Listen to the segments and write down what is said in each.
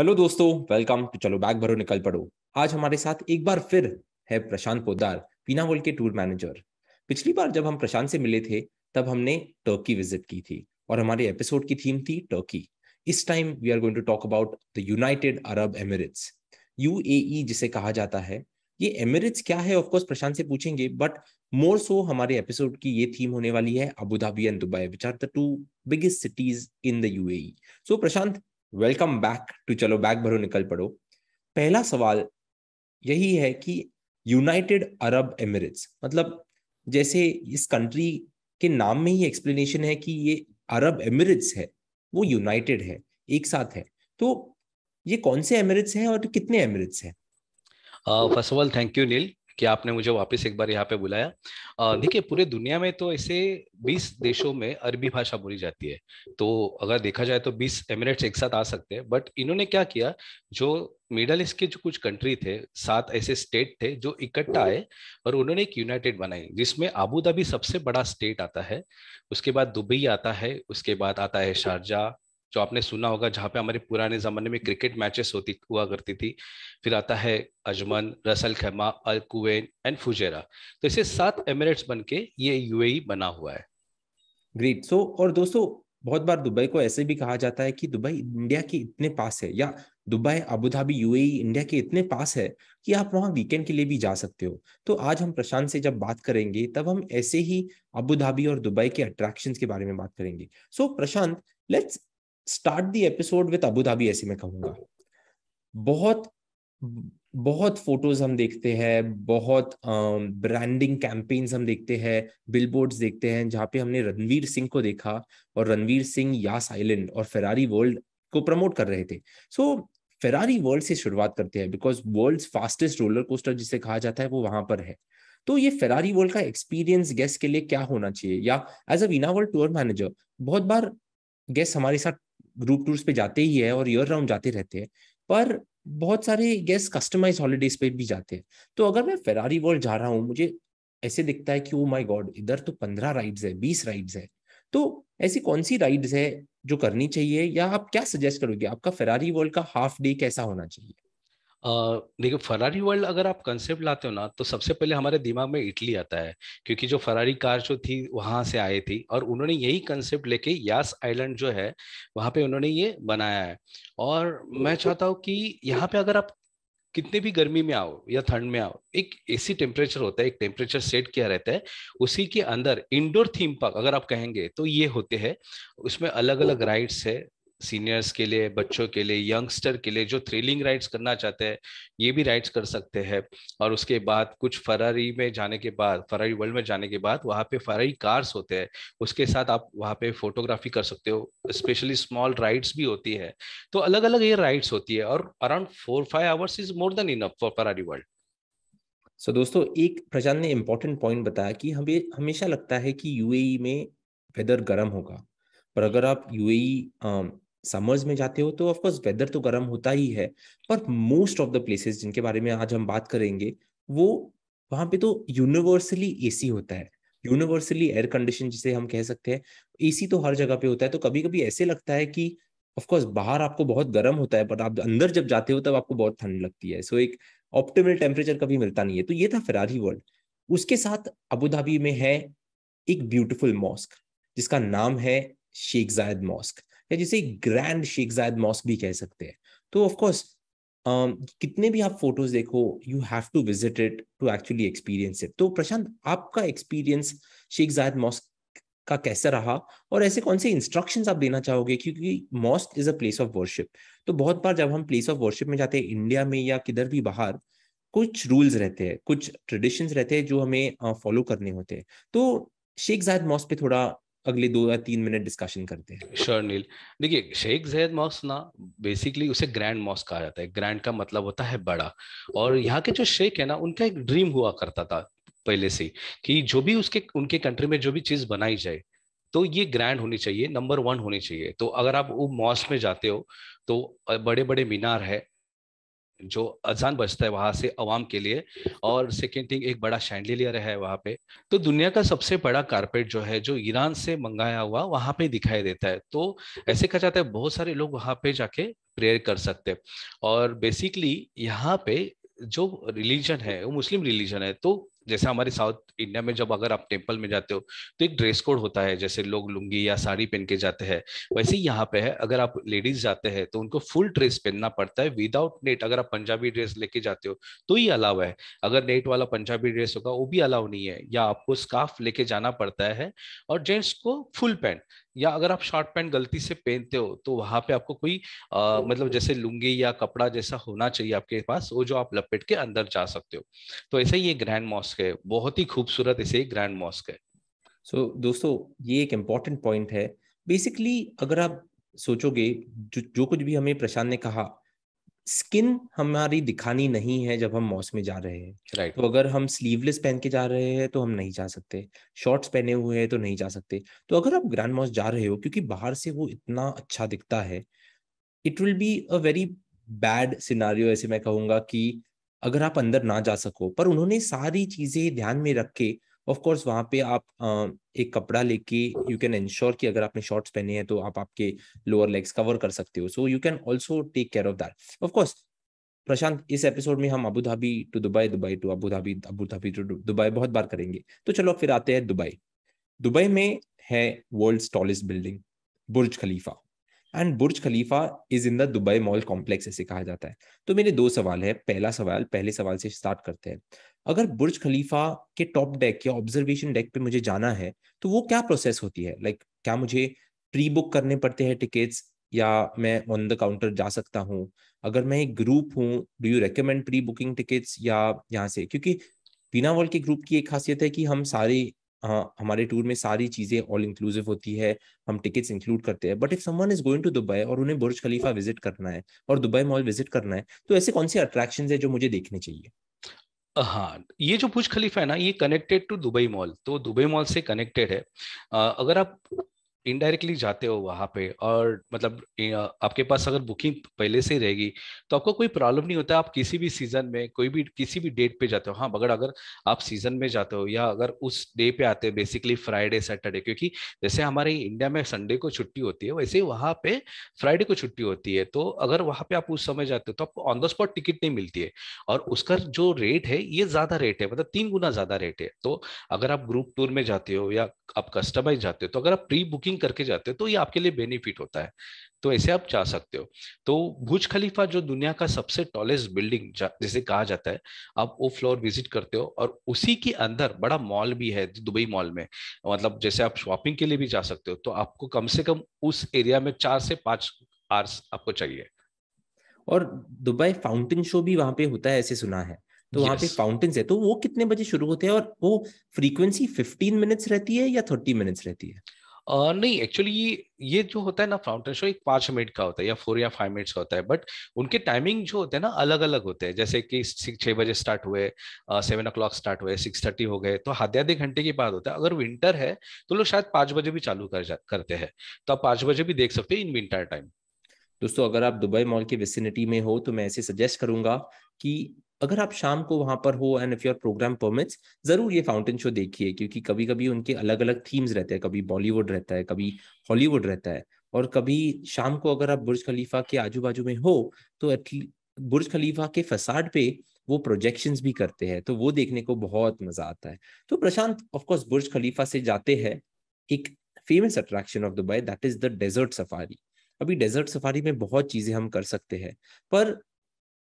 Hello दोस्तों, welcome to Chalo bag Bharo Nikal पड़ो। आज हमारे साथ एक बार फिर है प्रशांत पोद्दार, वीना वर्ल्ड के टूर मैनेजर। पिछली बार जब हम प्रशांत से मिले थे तब हमने टर्की विजिट की थी और हमारे एपिसोड की थीम थी टर्की। इस time we are going to talk about the United Arab Emirates, UAE जिसे कहा जाता है। ये एमिरेट्स क्या है, ऑफ कोर्स प्रशांत से पूछेंगे, बट मोर सो हमारे एपिसोड की ये थीम होने वाली है Abu Dhabi and Dubai, which are the two biggest cities in the UAE. So Prashant, welcome back to Chalo bag Bharo Nikal पड़ो। पहला सवाल यही है कि यूनाइटेड अरब एमिरेट्स मतलब, जैसे इस कंट्री के नाम में ही एक्सप्लेनेशन है कि ये अरब एमिरेट्स है, वो यूनाइटेड है, एक साथ है। तो ये कौन से एमिरेट्स हैं और कितने एमिरेट्स हैं? First of all thank you Neel कि आपने मुझे वापस एक बार यहाँ पे बुलाया। देखिए, पूरे दुनिया में तो ऐसे 20 देशों में अरबी भाषा बोली जाती है। तो अगर देखा जाए तो 20 एमिरेट्स एक साथ आ सकते हैं, बट इन्होंने क्या किया, जो मिडल ईस्ट के जो कुछ कंट्री थे, 7 ऐसे स्टेट थे जो इकट्ठा आए और उन्होंने एक यूनाइटेड बनाई, जिसमें आबू धाबी सबसे बड़ा स्टेट आता है। उसके बाद दुबई आता है, उसके बाद आता है शारजाह, जो आपने सुना होगा, जहाँ पे हमारे पुराने जमाने में क्रिकेट मैचेस होती हुआ करती थी। फिर आता है Ajman, Ras Al Khaimah, Al Quwain and Fujairah. तो इसे 7 एमिरेट्स बन के ये यूएई बना हुआ है। ग्रेट। सो और दोस्तों, बहुत बार दुबई को ऐसे भी कहा जाता है कि दुबई इंडिया के इतने पास है, या Dubai Abu Dhabi UAE India के इतने पास है कि आप वहां वीकेंड के लिए भी जा सकते हो। तो आज हम प्रशांत से जब बात करेंगे तब हम ऐसे ही अबू धाबी और दुबई के अट्रैक्शंस के बारे में बात करेंगे। So Prashant, let's start the episode with Abu Dhabi, ऐसे मैं कहूंगा। बहुत बहुत फोटोज हम देखते हैं, बहुत ब्रांडिंग कैंपेन्स हम देखते हैं, बिलबोर्ड्स देखते हैं, जहाँ पे हमने रणवीर सिंह को देखा और रणवीर सिंह यास आइलैंड और फेरारी वर्ल्ड को प्रमोट कर रहे थे। सो फेरारी वर्ल्ड से शुरुआत करते हैं, because world's fastest roller coaster जिसे कहा जाता है वो वहां पर है। तो ये फेरारी वर्ल्ड का एक्सपीरियंस गेस्ट के लिए क्या होना चाहिए, या as a Veena World tour manager, बहुत बार गेस्ट हमारे साथ ग्रुप टूर्स पे जाते ही है और ईयर राउंड जाते रहते हैं, पर बहुत सारे गेस्ट कस्टमाइज हॉलीडेज पे भी जाते हैं। तो अगर मैं फेरारी वर्ल्ड जा रहा हूँ, मुझे ऐसे दिखता है कि ओ माय गॉड, इधर तो 15 राइड्स है, 20 राइड्स है। तो ऐसी कौन सी राइड्स है जो करनी चाहिए, या आप क्या सजेस्ट करोगे, आपका फेरारी वर्ल्ड का हाफ डे कैसा होना चाहिए? देखो, फरारी वर्ल्ड अगर आप कंसेप्ट लाते हो ना, तो सबसे पहले हमारे दिमाग में इटली आता है। क्योंकि जो फरारी कार जो थी वहां से आई थी, और उन्होंने यही कंसेप्ट लेके यास आइलैंड जो है वहां पे उन्होंने ये बनाया है। और मैं चाहता हूँ कि यहाँ पे अगर आप कितने भी गर्मी में आओ या ठंड में आओ, एक एसी टेम्परेचर होता है, एक टेम्परेचर सेट किया रहता है। उसी के अंदर इंडोर थीम पार्क अगर आप कहेंगे तो ये होते हैं। उसमें अलग अलग राइड्स है, सीनियर्स के लिए, बच्चों के लिए, यंगस्टर के लिए, जो थ्रिलिंग राइड्स करना चाहते हैं ये भी राइड्स कर सकते हैं। और उसके बाद कुछ फरारी में जाने के बाद, फरारी वर्ल्ड में जाने के बाद, वहाँ पे फरारी कार्स होते हैं, उसके साथ आप वहाँ पे फोटोग्राफी कर सकते हो। स्पेशली स्मॉल राइड्स भी होती है। तो अलग अलग ये राइड्स होती है, और around 4-5 hours is more than enough for Ferrari World. So दोस्तों, एक प्रशांत ने इंपॉर्टेंट पॉइंट बताया कि हमें हमेशा लगता है कि यूएई में वेदर गर्म होगा, पर अगर आप यूएई समर्स में जाते हो तो ऑफ कोर्स वेदर तो गर्म होता ही है, पर मोस्ट ऑफ द प्लेसेस जिनके बारे में आज हम बात करेंगे, वो वहां पे तो यूनिवर्सली एसी होता है, यूनिवर्सली एयर कंडीशन जिसे हम कह सकते हैं। एसी तो हर जगह पे होता है, तो कभी कभी ऐसे लगता है कि ऑफ कोर्स बाहर आपको बहुत गर्म होता है, पर आप अंदर जब जाते हो तब आपको बहुत ठंड लगती है। सो एक ऑप्टिमल टेम्परेचर कभी मिलता नहीं है। तो ये था फेरारी वर्ल्ड। उसके साथ अबू धाबी में है एक ब्यूटीफुल मॉस्क जिसका नाम है शेख जायद मॉस्क, या जिसे ग्रैंड शेख जायद मॉस्क भी कह सकते हैं। तो ऑफ कोर्स कितने भी आप फोटोज देखो, you have to visit it to actually experience it. तो प्रशांत, आपका एक्सपीरियंस शेख जायद मॉस्क का कैसा रहा, और ऐसे कौन से इंस्ट्रक्शंस आप देना चाहोगे, क्योंकि mask is a place of worship. तो बहुत बार जब हम प्लेस ऑफ वर्शिप में जाते हैं इंडिया में या किधर भी बाहर, कुछ रूल्स रहते हैं, कुछ ट्रेडिशंस रहते हैं जो हमें फॉलो करने होते हैं। तो शेख जायद मॉस्क पे थोड़ा अगले 2 या 3 मिनट डिस्कशन करते हैं। श्योर नील। देखिए, शेख जैद मॉस्क ना, बेसिकली उसे ग्रैंड मॉस्क कहा जाता है। ग्रैंड का मतलब होता है बड़ा। और यहाँ के जो शेख है ना, उनका एक ड्रीम हुआ करता था पहले से ही, कि जो भी उसके उनके कंट्री में जो भी चीज बनाई जाए, तो ये ग्रैंड होनी चाहिए, नंबर 1 होनी चाहिए। तो अगर आप वो मॉस्क में जाते हो तो बड़े बड़े मीनार है, जो अजान बजता है वहां से अवाम के लिए, और सेकेंड थिंग एक बड़ा शैंडिलियर है वहां पे। तो दुनिया का सबसे बड़ा कारपेट जो है जो ईरान से मंगाया हुआ वहां पे दिखाई देता है। तो ऐसे कहा जाता है बहुत सारे लोग वहां पे जाके प्रेयर कर सकते हैं। और बेसिकली यहाँ पे जो रिलीजन है वो मुस्लिम रिलीजन है। तो जैसे हमारे साउथ इंडिया में जब अगर आप टेम्पल में जाते हो तो एक ड्रेस कोड होता है, जैसे लोग लुंगी या साड़ी पहन के जाते हैं, वैसे ही यहाँ पे है। अगर आप लेडीज जाते हैं तो उनको फुल ड्रेस पहनना पड़ता है विदाउट नेट। अगर आप पंजाबी ड्रेस लेके जाते हो तो ही अलाउ है, अगर नेट वाला पंजाबी ड्रेस होगा वो भी अलाउ नहीं है, या आपको स्कार्फ लेके जाना पड़ता है। और जेंट्स को फुल पैंट, या अगर आप शॉर्ट पैंट गलती से पहनते हो तो वहां पे आपको कोई मतलब जैसे लुंगी या कपड़ा जैसा होना चाहिए आपके पास, वो जो आप लपेट के अंदर जा सकते हो। तो ऐसे ही ये ग्रैंड मॉस्क है, बहुत ही खूबसूरत ऐसे ही ग्रैंड मॉस्क है। दोस्तों ये एक इम्पॉर्टेंट पॉइंट है। बेसिकली अगर आप सोचोगे, जो कुछ भी हमें प्रशांत ने कहा, स्किन हमारी दिखानी नहीं है जब हम मॉस में जा रहे हैं। राइट। तो अगर हम स्लीवलेस पहन के जा रहे हैं तो हम नहीं जा सकते, शॉर्ट्स पहने हुए हैं तो नहीं जा सकते। तो अगर आप ग्रैंड मॉस जा रहे हो क्योंकि बाहर से वो इतना अच्छा दिखता है, it will be a very bad scenario, ऐसे मैं कहूंगा कि अगर आप अंदर ना जा सको। पर उन्होंने सारी चीजें ध्यान में रख के, ऑफ कोर्स वहां पे आप एक कपड़ा लेके यू कैन इंश्योर कि अगर आपने शॉर्ट्स पहने हैं तो आप आपके लोअर लेग्स कवर कर सकते हो, so you can also take care of that. Of course Prashant, इस एपिसोड में हम Abu Dhabi to Dubai, Dubai to Abu Dhabi, Abu Dhabi to Dubai बहुत बार करेंगे। तो चलो फिर आते हैं दुबई। दुबई में है world's tallest building, Burj Khalifa. And Burj Khalifa is in the Dubai Mall complex, ऐसे कहा जाता है। तो मेरे दो सवाल है। पहला सवाल, पहले सवाल से स्टार्ट करते हैं। अगर बुर्ज खलीफा के टॉप डेक या ऑब्जर्वेशन डेक पे मुझे जाना है तो वो क्या प्रोसेस होती है? क्या मुझे प्री बुक करने पड़ते हैं टिकट्स, या मैं ऑन द काउंटर जा सकता हूँ? अगर मैं एक ग्रुप हूँ, do you recommend pre booking tickets या यहाँ से? क्योंकि बिना वर्ल्ड के ग्रुप की एक खासियत है कि हम सारे, हाँ, हमारे टूर में सारी चीजें ऑल इंक्लूसिव होती है, हम टिकट्स इंक्लूड करते हैं। But if someone is going to Dubai और उन्हें बुर्ज खलीफा विजिट करना है और दुबई मॉल विजिट करना है, तो ऐसे कौन से अट्रैक्शन है जो मुझे देखने चाहिए? हाँ, ये जो बुर्ज खलीफा है ना, ये कनेक्टेड टू दुबई मॉल, तो दुबई मॉल से कनेक्टेड है। अगर आप इनडायरेक्टली जाते हो वहां पे, और मतलब आपके पास अगर बुकिंग पहले से ही रहेगी तो आपको कोई प्रॉब्लम नहीं होता। आप किसी भी सीजन में कोई भी किसी भी डेट पे जाते हो। हाँ, मगर अगर आप सीजन में जाते हो या अगर उस डे पे आते हो, बेसिकली फ्राइडे सैटरडे, क्योंकि जैसे हमारे इंडिया में संडे को छुट्टी होती है वैसे ही वहां पे फ्राइडे को छुट्टी होती है। तो अगर वहां पे आप उस समय जाते हो तो आपको ऑन द स्पॉट टिकट नहीं मिलती है, और उसका जो रेट है ये ज्यादा रेट है, मतलब 3 गुना ज्यादा रेट है। तो अगर आप ग्रुप टूर में जाते हो या आप कस्टमाइज जाते हो, तो अगर आप प्री बुकिंग करके जाते हो तो ये आपके लिए बेनिफिट होता है। तो ऐसे आप जा सकते हो। तो बुर्ज खलीफा जो दुनिया का सबसे टॉलेस्ट बिल्डिंग जैसे कहा जाता है, आप वो फ्लोर विजिट करते हो, और उसी के अंदर बड़ा मॉल भी है दुबई मॉल में। मतलब जैसे आप शॉपिंग के लिए भी जा सकते हो, तो आपको कम से कम उस एरिया में 4 से 5 आवर्स आपको चाहिए। और दुबई फाउंटेन शो भी वहां पे होता है, ऐसे सुना है। तो वहां पे यस। फाउंटेन्स है, तो वो कितने बजे शुरू होते हैं और वो फ्रीक्वेंसी 15 मिनट्स रहती है या 30 मिनट्स रहती है? नहीं, एक्चुअली ये जो होता है ना फाउंटेन शो, एक 5 मिनट का होता है या 4 या 5 मिनट्स का होता है। बट उनके टाइमिंग जो होते हैं ना अलग अलग होते हैं, जैसे कि 6 बजे स्टार्ट हुए, 7 o'clock स्टार्ट हुए, 6:30 हो गए, तो आधे घंटे के बाद होता है। अगर विंटर है तो लोग शायद 5 बजे भी चालू करते हैं, तो आप 5 बजे भी देख सकते हो इन विंटर टाइम। दोस्तों अगर आप दुबई मॉल के विसिनिटी में हो तो मैं ऐसे सजेस्ट करूंगा कि अगर आप शाम को वहां पर हो and if your programme permits, जरूर ये फाउंटेन शो देखिए। क्योंकि कभी कभी उनके अलग अलग थीम्स रहते हैं, कभी बॉलीवुड रहता है, कभी हॉलीवुड रहता है। और कभी शाम को अगर आप बुर्ज खलीफा के आजू बाजू में हो तो बुर्ज खलीफा के फसाड पे वो प्रोजेक्शंस भी करते हैं, तो वो देखने को बहुत मजा आता है। तो प्रशांत, ऑफ कोर्स बुर्ज खलीफा से जाते हैं एक famous attraction of Dubai, that is the desert safari. अभी डेजर्ट सफारी में बहुत चीजें हम कर सकते हैं, पर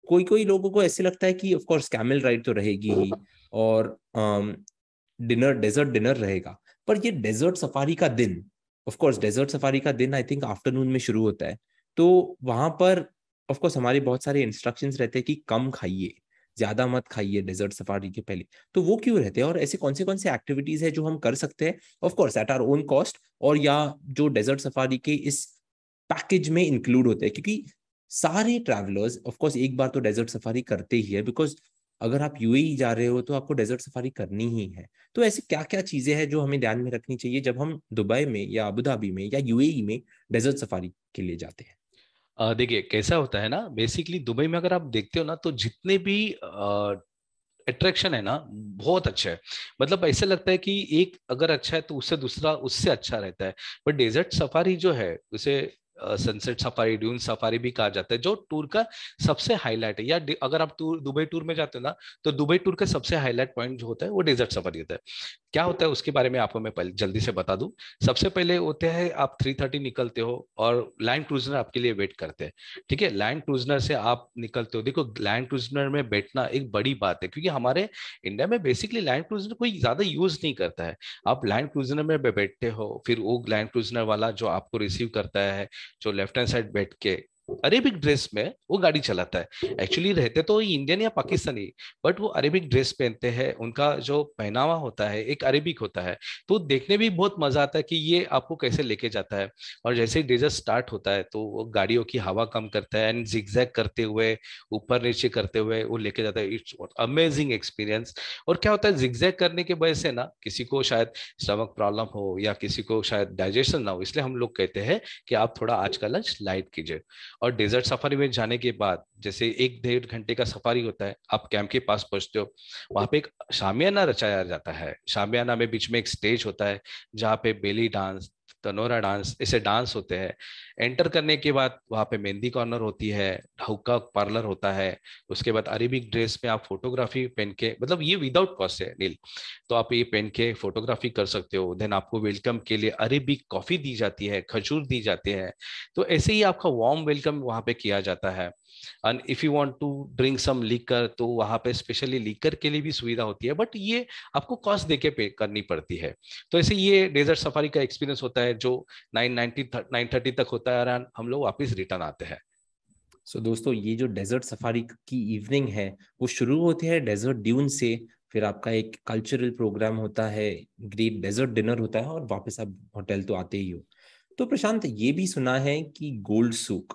कोई कोई लोगों को ऐसे लगता है कि ऑफ कोर्स कैमल राइड तो रहेगी ही, और डिनर, डेजर्ट डिनर रहेगा। पर ये डेजर्ट सफारी का दिन, ऑफ कोर्स डेजर्ट सफारी का दिन आई थिंक आफ्टरनून में शुरू होता है। तो वहां पर ऑफ कोर्स हमारे बहुत सारे इंस्ट्रक्शंस रहते हैं कि कम खाइए, ज्यादा मत खाइए डेजर्ट सफारी के पहले। तो वो क्यों रहते हैं और ऐसे कौन से एक्टिविटीज है जो हम कर सकते हैं, of course at our own cost, और या जो डेजर्ट सफारी के इस पैकेज में इंक्लूड होते हैं? क्योंकि सारे ट्रैवलर्स ऑफ कोर्स एक बार तो डेजर्ट सफारी करते ही है, बिकॉज अगर आप यूएई जा रहे हो तो आपको डेजर्ट सफारी करनी ही है। तो ऐसी क्या क्या चीजें हैं जो हमें ध्यान में रखनी चाहिए जब हम दुबई में या अबू धाबी में या यूएई में डेजर्ट सफारी के लिए जाते हैं? देखिए कैसा होता है ना, बेसिकली दुबई में अगर आप देखते हो ना, तो जितने भी अट्रैक्शन है ना, बहुत अच्छा है। मतलब ऐसे लगता है कि एक अगर अच्छा है तो उससे दूसरा उससे अच्छा रहता है। बट डेजर्ट सफारी जो है उसे सनसेट सफारी, ड्यून सफारी भी कहा जाता है, जो टूर का सबसे हाईलाइट है। या अगर आप टूर दुबई टूर में जाते हो ना, तो दुबई टूर का सबसे हाईलाइट पॉइंट जो होता है वो डेजर्ट सफारी होता है। क्या होता है उसके बारे में आपको मैं पहले जल्दी से बता दूं। सबसे पहले होते हैं, आप 3:30 निकलते हो और लैंड क्रूजनर आपके लिए वेट करते हैं। ठीक है, लैंड क्रूजनर से आप निकलते हो। देखो लैंड क्रूजनर में बैठना एक बड़ी बात है, क्योंकि हमारे इंडिया में बेसिकली लैंड क्रूजनर कोई ज्यादा यूज नहीं करता है। आप लैंड क्रूजनर में बैठते हो, फिर वो लैंड क्रूजनर वाला जो आपको रिसीव करता है, जो लेफ्ट हैंड साइड बैठ के अरेबिक ड्रेस में वो गाड़ी चलाता है। एक्चुअली रहते तो इंडियन या पाकिस्तानी, बट वो अरेबिक ड्रेस पहनते हैं। उनका जो पहनावा होता है एक अरेबिक होता है। तो देखने भी बहुत मजा आता है कि ये आपको कैसे लेके जाता है। और जैसे ही डेजर्ट स्टार्ट होता है तो वो गाड़ियों की हवा कम करता है एंड जिगजैग करते हुए, ऊपर नीचे करते हुए वो लेके जाता है। It's amazing experience. और क्या होता है, जिगजैग करने की वजह से ना, किसी को शायद स्टमक प्रॉब्लम हो या किसी को शायद डाइजेशन ना हो, इसलिए हम लोग कहते हैं कि आप थोड़ा आज का लंच लाइट कीजिए। और डेजर्ट सफारी में जाने के बाद जैसे 1-1.5 घंटे का सफारी होता है, आप कैंप के पास पहुंचते हो। वहां पे एक शामियाना रचाया जाता है। शामियाना में बीच में एक स्टेज होता है, जहाँ पे बेली डांस, तनोरा डांस, ऐसे डांस होते हैं। एंटर करने के बाद वहाँ पे मेहंदी कॉर्नर होती है, हुक्का पार्लर होता है। उसके बाद अरेबिक ड्रेस में आप फोटोग्राफी पहन के, मतलब ये विदाउट कॉस्ट है नील, तो आप ये पहन के फोटोग्राफी कर सकते हो। देन आपको वेलकम के लिए अरेबिक कॉफी दी जाती है, खजूर दी जाती है। तो ऐसे ही आपका वार्म वेलकम वहाँ पे किया जाता है। And if you want to drink some liquor, तो वहाँ पे स्पेशली लीकर के लिए भी सुविधा होती है, बट ये आपको कॉस्ट देके पे करनी पड़ती है। तो ऐसे ये डेजर्ट सफारी का एक्सपीरियंस होता है, जो 9:30 तक होता है, और हम लोग वापस रिटर्न आते हैं। सो दोस्तों, ये जो डेजर्ट सफारी की इवनिंग है वो शुरू होती है डेजर्ट ड्यून से। फिर आपका एक कल्चरल प्रोग्राम होता है, ग्रेट डेजर्ट डिनर होता है, और वापस आप होटल तो आते ही हो। तो प्रशांत, ये भी सुना है कि गोल्ड सूक,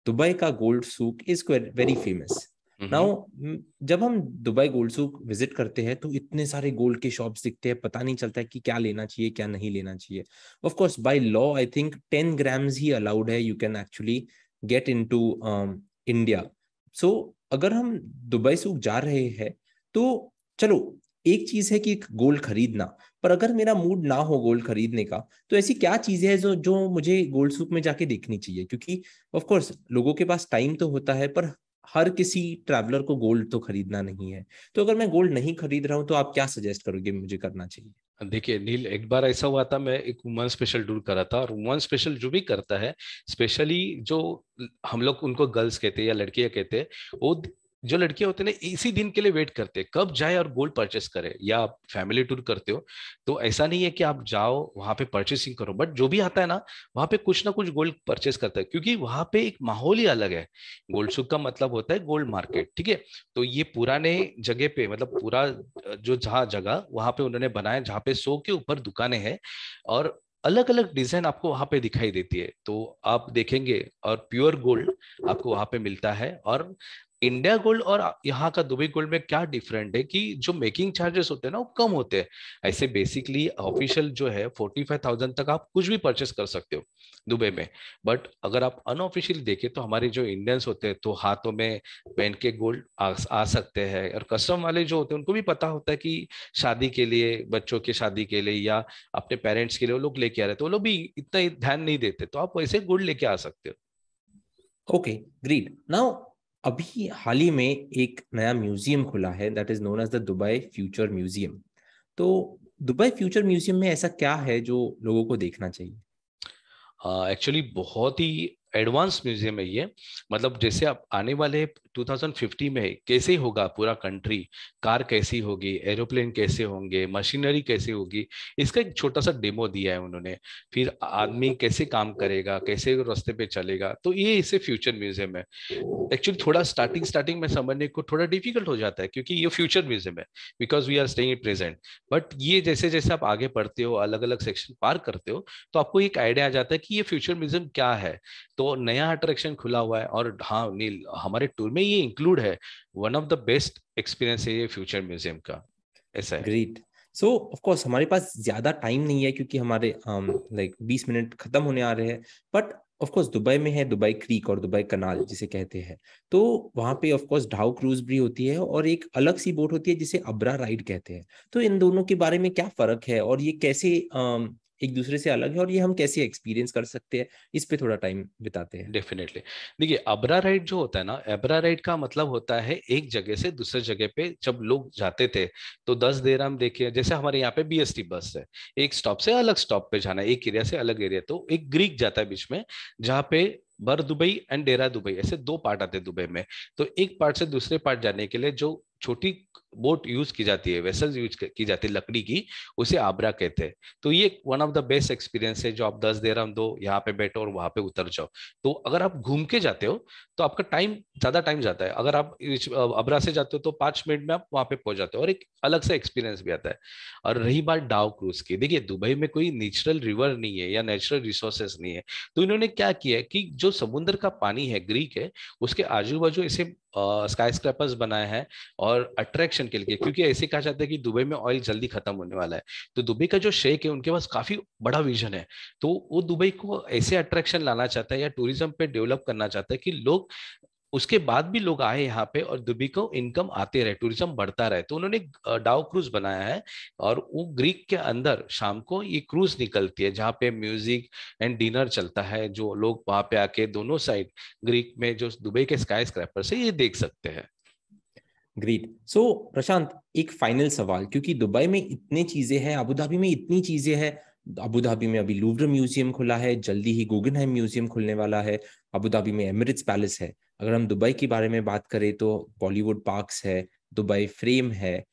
दुबई का gold souk is very famous. Hmm. Now जब हम दुबई गोल्ड सूक विजिट करते हैं तो इतने सारे गोल्ड के शॉप्स दिखते हैं, पता नहीं चलता है कि क्या लेना चाहिए क्या नहीं लेना चाहिए। Of course by law I think 10 grams ही अलाउड है, you can actually get into India. So अगर हम दुबई सूक जा रहे हैं तो चलो, एक चीज है कि गोल्ड खरीदना, पर अगर मेरा मूड ना हो गोल्ड खरीदने का, तो ऐसी क्या चीजें हैं जो जो मुझे गोल्ड सूक में जाके देखनी चाहिए? क्योंकि ऑफ कोर्स लोगों के पास टाइम तो होता है, पर हर किसी ट्रैवलर को गोल्ड तो खरीदना नहीं है। तो अगर मैं गोल्ड नहीं खरीद रहा हूँ तो आप क्या सजेस्ट करोगे मुझे करना चाहिए? देखिए नील, एक बार ऐसा हुआ था, मैं एक वुमन स्पेशल टूर करा था, और वुमन स्पेशल जो भी करता है, स्पेशली जो हम लोग उनको गर्ल्स कहते हैं या लड़कियां कहते हैं, वो जो लड़कियां होते हैं ना, इसी दिन के लिए वेट करते हैं कब जाए और गोल्ड परचेस करे। या आप फैमिली टूर करते हो, तो ऐसा नहीं है कि आप जाओ वहां पे परचेसिंग करो, बट जो भी आता है ना, वहां पे कुछ ना कुछ गोल्ड परचेस करता है, क्योंकि वहां पे एक माहौल ही अलग है। गोल्ड सुक का मतलब होता है गोल्ड मार्केट, ठीक है। तो ये पुराने जगह पे, मतलब पूरा जो जहाँ जगह वहां पे उन्होंने बनाया, जहाँ पे 100 के ऊपर दुकानें हैं, और अलग अलग डिजाइन आपको वहां पे दिखाई देती है, तो आप देखेंगे। और प्योर गोल्ड आपको वहां पे मिलता है। और इंडिया गोल्ड और यहाँ का दुबई गोल्ड में क्या डिफरेंट है कि जो मेकिंग चार्जेस होते हैं ना, वो कम होते हैं। ऐसे बेसिकली ऑफिशियल जो है 45,000 तक आप कुछ भी परचेस कर सकते हो दुबई में। बट अगर आप अनऑफिशियल देखें, तो हमारे जो इंडियंस होते हैं तो हाथों में पहन के गोल्ड आ सकते हैं। और कस्टम वाले जो होते हैं उनको भी पता होता है कि शादी के लिए, बच्चों की शादी के लिए, या अपने पेरेंट्स के लिए वो लोग लेके आ रहे हैं, तो वो लोग भी इतना ध्यान नहीं देते, तो आप वैसे गोल्ड लेके आ सकते हो। Okay, great. नाउ अभी हाल ही में एक नया म्यूजियम खुला है, that is known as the Dubai future museum. तो दुबई फ्यूचर म्यूजियम में ऐसा क्या है जो लोगों को देखना चाहिए? एक्चुअली बहुत ही एडवांस म्यूजियम है ये। मतलब जैसे आप आने वाले 2050 में कैसे होगा पूरा कंट्री, कार कैसी होगी, एरोप्लेन कैसे होंगे, मशीनरी कैसे होगी, इसका एक छोटा सा डेमो दिया है उन्होंने। फिर आदमी कैसे काम करेगा, कैसे रास्ते पे चलेगा, तो ये इसे फ्यूचर म्यूजियम है। एक्चुअली थोड़ा स्टार्टिंग स्टार्टिंग में समझने को थोड़ा डिफिकल्ट हो जाता है, क्योंकि ये फ्यूचर म्यूजियम है, because we are staying in present. बट ये जैसे जैसे आप आगे पढ़ते हो, अलग अलग सेक्शन पार करते हो, तो आपको एक आइडिया आ जाता है कि ये फ्यूचर म्यूजियम क्या है। तो नया अट्रैक्शन खुला हुआ है, और हाँ नील, हमारे टूर में ये इंक्लूड है। One of the best experience है ये फ्यूचर म्यूजियम का, ऐसा है। ग्रेट। सो ऑफ कोर्स हमारे पास ज्यादा टाइम नहीं है, क्योंकि हमारे लाइक 20 मिनट खत्म होने आ रहे हैं। बट ऑफ कोर्स दुबई में है दुबई क्रीक और दुबई कनाल जिसे कहते हैं, तो वहां पे ऑफ कोर्स ढाउ क्रूज भी होती है और एक अलग सी बोट होती है जिसे अब्रा राइड कहते हैं। तो इन दोनों के बारे में क्या फर्क है और ये कैसे एक दूसरे से अलग है और ये हम कैसे एक्सपीरियंस कर सकते हैं, इस पे थोड़ा टाइम बिताते हैं। डेफिनेटली। देखिए, अबरा राइड जो होता है ना, अबरा राइड का मतलब होता है एक जगह से दूसरे जगह पे जब लोग जाते थे तो 10 देर हम देखिए, जैसे हमारे यहाँ पे बीएसटी बस है, एक स्टॉप से अलग स्टॉप पे जाना है, एक एरिया से अलग एरिया, तो एक ग्रीक जाता है बीच में, जहाँ पे बर दुबई एंड डेरा दुबई ऐसे दो पार्ट आते हैं दुबई में। तो एक पार्ट से दूसरे पार्ट जाने के लिए जो छोटी बोट यूज की जाती है, वेसल्स यूज की जाती है लकड़ी की, उसे आबरा कहते हैं। तो ये one of the best experience है, जो आप 10 देरहम दो, यहाँ पे बैठो और वहां पे उतर जाओ। तो अगर आप घूम के जाते हो तो आपका टाइम ज्यादा टाइम जाता है, अगर आप अबरा से जाते हो तो 5 मिनट में आप वहां पे पहुंच जाते हो और एक अलग सा एक्सपीरियंस भी आता है। और रही बात डाउ क्रूज की, देखिए दुबई में कोई नेचुरल रिवर नहीं है या नेचुरल रिसोर्सेस नहीं है। तो इन्होंने क्या किया है कि जो समुद्र का पानी है ग्रीक है, उसके आजू बाजू ऐसे स्काई स्क्रैपर्स बनाए हैं और अट्रैक्शन के लिए, क्योंकि ऐसे कहा जाता है कि दुबई में ऑयल जल्दी खत्म होने वाला है। तो दुबई का जो शेख है उनके पास काफी बड़ा विजन है, तो वो दुबई को ऐसे अट्रैक्शन लाना चाहता है या टूरिज्म पे डेवलप करना चाहता है कि लोग उसके बाद भी लोग आए यहाँ पे और दुबई को इनकम आते रहे, टूरिज्म बढ़ता रहे। तो उन्होंने डाउ क्रूज बनाया है और वो ग्रीक के अंदर शाम को ये क्रूज निकलती है, जहाँ पे म्यूजिक एंड डिनर चलता है, जो लोग वहां पे आके दोनों साइड ग्रीक में जो दुबई के स्काई स्क्रैपर से ये देख सकते हैं। ग्रेट। सो प्रशांत, एक फाइनल सवाल, क्योंकि दुबई में इतनी चीजें हैं, अबू धाबी में इतनी चीजें हैं। अबू धाबी में अभी लूव्र म्यूजियम खुला है, जल्दी ही गुगनहाइम म्यूजियम खुलने वाला है। अबू धाबी में एमिरेट्स पैलेस है। अगर हम दुबई के बारे में बात करें तो बॉलीवुड पार्क्स है, दुबई फ्रेम है,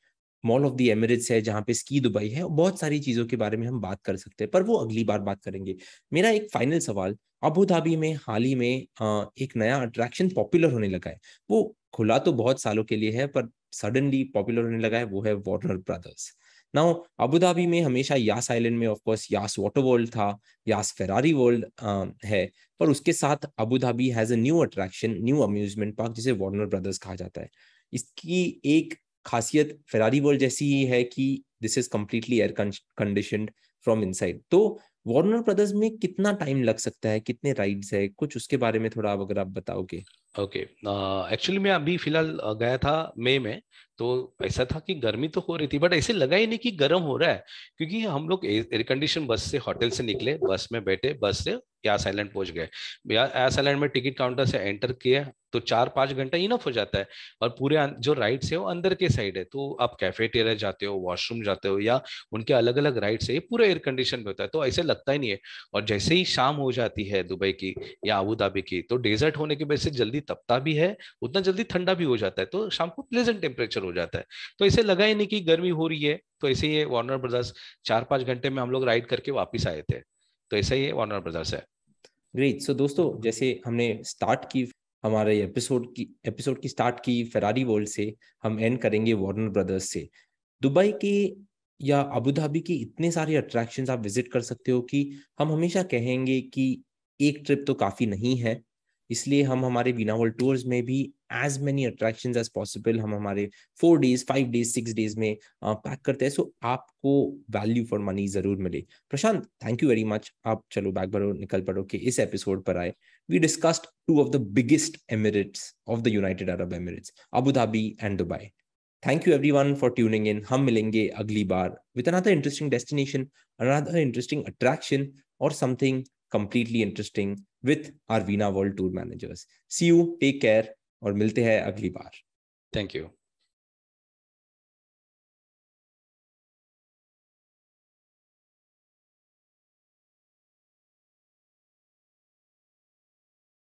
मॉल ऑफ द एमिरेट्स है जहाँ पे स्की दुबई है, और बहुत सारी चीजों के बारे में हम बात कर सकते हैं, पर वो अगली बार बात करेंगे। मेरा एक फाइनल सवाल, अबू धाबी में हाल ही में एक नया अट्रैक्शन पॉपुलर होने लगा है। वो खुला तो बहुत सालों के लिए है पर सडनली पॉपुलर होने लगा है, वो है Warner Brothers. Now Abu Dhabi में हमेशा यास आइलैंड में of course Yas Water World था, यास फेरारी वर्ल्ड है, पर उसके साथ Abu Dhabi has a new attraction, new amusement park जिसे वार्नर ब्रदर्स कहा जाता है। इसकी एक खासियत फेरारी वर्ल्ड जैसी ही है कि this is completely air conditioned from inside. तो वार्नर ब्रदर्स में कितना टाइम लग सकता है, कितने राइड्स है, कुछ उसके बारे में थोड़ा अगर आप बताओगे। ओके। एक्चुअली मैं अभी फिलहाल गया था मई में, तो ऐसा था कि गर्मी तो हो रही थी बट ऐसे लगा ही नहीं कि गर्म हो रहा है, क्योंकि हम लोग एयर कंडीशन बस से होटल से निकले, बस में बैठे, बस से यास आइलैंड पहुंच गए। यास आइलैंड में टिकट काउंटर से एंटर किया तो 4-5 घंटा इनफ हो जाता है। और पूरे जो राइड्स है वो अंदर के साइड है, तो आप कैफेटेरिया जाते हो, वॉशरूम जाते हो, या उनके अलग अलग राइड्स है, ये पूरे एयर कंडीशन में होता है, तो ऐसे लगता ही नहीं है। और जैसे ही शाम हो जाती है दुबई की या अबू धाबी की, तो डेजर्ट होने की वजह से जल्दी तपता भी है, उतना जल्दी ठंडा भी हो जाता है, तो शाम को प्लेजेंट टेम्परेचर हो जाता है। तो ऐसे लगा ही नहीं कि गर्मी हो रही है। तो ऐसे ही वार्नर ब्रदर्स 4-5 घंटे में हम लोग राइड करके वापिस आए थे। तो ऐसा ही वार्नर ब्रदर्स है। ग्रेट। सो दोस्तों, जैसे हमने स्टार्ट की हमारे एपिसोड की स्टार्ट की फेरारी वर्ल्ड से, हम एंड करेंगे वार्नर ब्रदर्स से। दुबई के या अबू धाबी की इतने सारे अट्रैक्शंस आप विजिट कर सकते हो कि हम हमेशा कहेंगे कि एक ट्रिप तो काफी नहीं है। इसलिए हम हमारे वीना वर्ल्ड टूर्स में भी as many attractions as possible हम हमारे 4 डेज 5 डेज 6 डेज में पैक करते हैं, सो आपको वैल्यू फॉर मनी जरूर मिले। Prashant, thank you very much. आप चलो बैग भरो, निकल पड़ो कि इस एपिसोड पर आए। We discussed two of the biggest emirates of the United Arab Emirates, Abu Dhabi and Dubai. Thank you everyone for tuning in. हम मिलेंगे अगली बार with another interesting destination, another interesting attraction, और something completely interesting with our Veena World Tour Managers. See you, take care, और मिलते हैं अगली बार। Thank you.